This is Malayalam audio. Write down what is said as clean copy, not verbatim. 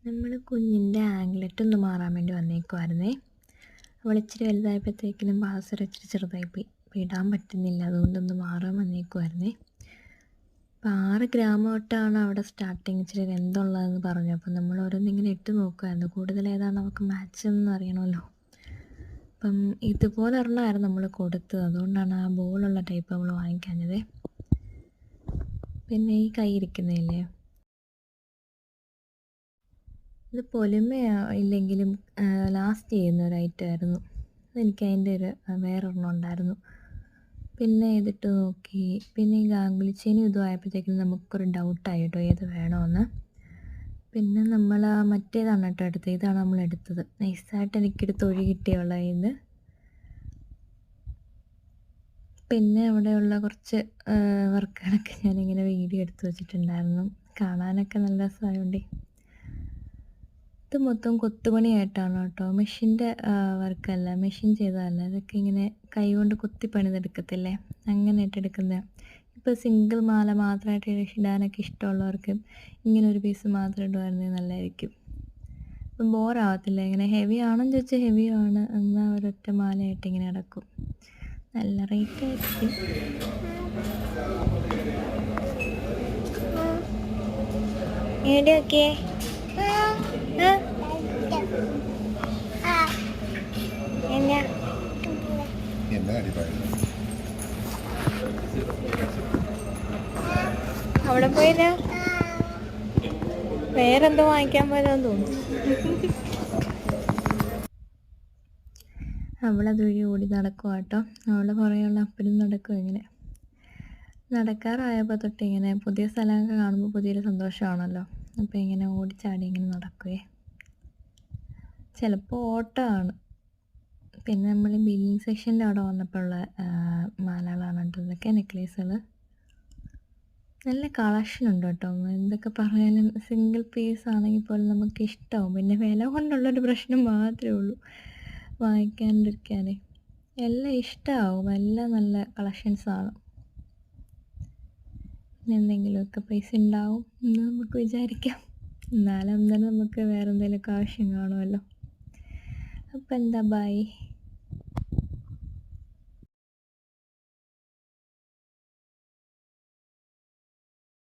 നമ്മൾ കുഞ്ഞിൻ്റെ ആംഗ്ലറ്റ് ഒന്ന് മാറാൻ വേണ്ടി വന്നേക്കുമായിരുന്നേ. അവൾ ഇച്ചിരി വലുതായപ്പോഴത്തേക്കിനും ബാസർ ഇച്ചിരി ചെറുതായിപ്പോയി, അപ്പോൾ ഇടാൻ പറ്റുന്നില്ല, അതുകൊണ്ടൊന്ന് മാറാൻ വന്നേക്കുമായിരുന്നേ. അപ്പോൾ 6 ഗ്രാം തൊട്ടാണ് അവിടെ സ്റ്റാർട്ടിങ് ഇച്ചിരി എന്തുള്ളതെന്ന് പറഞ്ഞു. അപ്പോൾ നമ്മൾ ഓരോന്നിങ്ങനെ ഇട്ട് നോക്കുമായിരുന്നു, കൂടുതൽ ഏതാണ് നമുക്ക് മാച്ച് എന്ന് അറിയണമല്ലോ. അപ്പം ഇതുപോലെ ഒരെണ്ണമായിരുന്നു നമ്മൾ കൊടുത്തത്, അതുകൊണ്ടാണ് ആ ബോളുള്ള ടൈപ്പ് നമ്മൾ വാങ്ങിക്കാഞ്ഞത്. പിന്നെ ഈ കൈ ഇരിക്കുന്നതില്ലേ, ഇത് പൊലിമ ഇല്ലെങ്കിലും ലാസ്റ്റ് ചെയ്യുന്ന ഒരു ഐറ്റമായിരുന്നു. എനിക്ക് അതിൻ്റെ ഒരു വേറൊരെണ്ണം ഉണ്ടായിരുന്നു. പിന്നെ ഇതിട്ട് നോക്കി, പിന്നെ ഈ ഗാംഗുലിച്ചേനും ഇതും ആയപ്പോഴത്തേക്കും നമുക്കൊരു ഡൗട്ടായി കേട്ടോ, ഏത് വേണമെന്ന്. പിന്നെ നമ്മൾ മറ്റേതാണ് കേട്ടോ എടുത്തത്, ഇതാണ് നമ്മൾ എടുത്തത്. നൈസായിട്ട് എനിക്കെടുത്ത് ഒഴി കിട്ടിയുള്ള ഇത്. പിന്നെ അവിടെയുള്ള കുറച്ച് വർക്കുകളൊക്കെ ഞാനിങ്ങനെ വീഡിയോ എടുത്ത് വെച്ചിട്ടുണ്ടായിരുന്നു, കാണാനൊക്കെ നല്ല രസമായോണ്ടേ. ഇത് മൊത്തം കൊത്തുപണിയായിട്ടാണ് കേട്ടോ, മെഷീൻ്റെ വർക്കല്ല, മെഷീൻ ചെയ്തതല്ല. ഇതൊക്കെ ഇങ്ങനെ കൈ കൊണ്ട് കുത്തി പണിതെടുക്കത്തില്ലേ, അങ്ങനെ ഇട്ടെടുക്കുന്നത്. ഇപ്പോൾ സിംഗിൾ മാല മാത്രമായിട്ട് ഇടാനൊക്കെ ഇഷ്ടമുള്ളവർക്ക് ഇങ്ങനെ ഒരു പീസ് മാത്രം ഇടുമായിരുന്നെങ്കിൽ നല്ലതായിരിക്കും. അപ്പം ബോറാവത്തില്ല. ഇങ്ങനെ ഹെവി ആണെന്ന് ചോദിച്ചാൽ ഹെവിയാണ്, എന്നാൽ ഒരൊറ്റ മാലയായിട്ട് ഇങ്ങനെ കിടക്കും. നല്ല റേറ്റ് ആയിരിക്കും. എവിടെയൊക്കെ അവിടെ പോയില്ല, വേറെന്തോ വാങ്ങിക്കാൻ പോയതാന്ന് തോന്നുന്നു. അവളതുവഴി ഓടി നടക്കുക കേട്ടോ, അവളുടെ പുറകെയുള്ള അപ്പനും നടക്കും. ഇങ്ങനെ നടക്കാറായപ്പോൾ തൊട്ട് ഇങ്ങനെ പുതിയ സ്ഥലമൊക്കെ കാണുമ്പോൾ പുതിയൊരു സന്തോഷമാണല്ലോ. അപ്പോൾ ഇങ്ങനെ ഓടിച്ചാടി ഇങ്ങനെ നടക്കുവേ. ചിലപ്പോൾ ഓട്ടമാണ്. പിന്നെ നമ്മൾ ഈ ബില്ലിങ് സെക്ഷൻ്റെ അവിടെ വന്നപ്പോഴുള്ള മാലകളാണ് കേട്ടോ ഇതൊക്കെ, നെക്ലേസുകൾ. നല്ല കളക്ഷൻ ഉണ്ട് കേട്ടോ, എന്തൊക്കെ പറഞ്ഞാലും സിംഗിൾ പീസ് ആണെങ്കിൽ പോലും നമുക്ക് ഇഷ്ടമാവും. പിന്നെ വില കൊണ്ടുള്ളൊരു പ്രശ്നം മാത്രമേ ഉള്ളൂ വാങ്ങിക്കാണ്ടിരിക്കാനേ. എല്ലാം ഇഷ്ടമാവും, എല്ലാം നല്ല കളക്ഷൻസാണ്. എന്തെങ്കിലുമൊക്കെ പൈസ ഉണ്ടാവും എന്ന് നമുക്ക് വിചാരിക്കാം, എന്നാലും അന്നേരം നമുക്ക് വേറെ എന്തെങ്കിലുമൊക്കെ ആവശ്യം കാണുമല്ലോ. അപ്പം എന്താ, ബൈ.